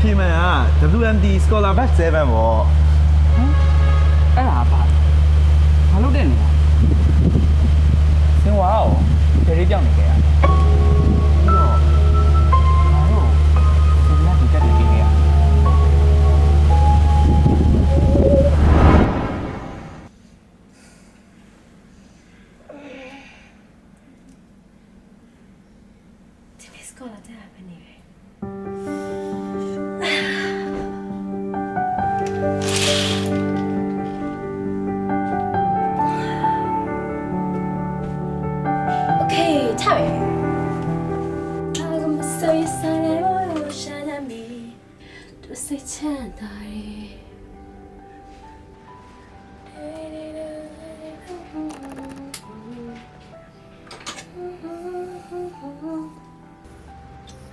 ဖြေမှန်က WMD Scholar Batch 7ပေါ့အဲ့ဒါပါဘာလို့တဲ့နေလဲစင်ဝါရောဖယ်လေးပြောင်းနေခဲ့ရပြီးတော့ငါတို့ဒီနေ့ဒီတက်နေခဲ့ရဒီနေ့စကောလာတဲ့ဘယ်နေလဲโอเคထားပြီအားကမစိုးရစားနေလို့ရှာနေပြီသူစိတ်ချမ်းသာတယ်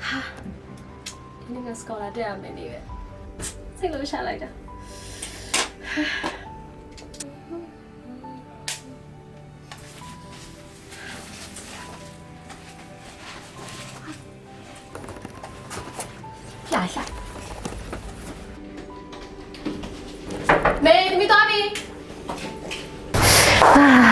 ဟာဒီနေ့စကောလာတဲ့မယ်နေပဲစိတ်လို့ရှာလိုက်တာ下没，你没打你。啊。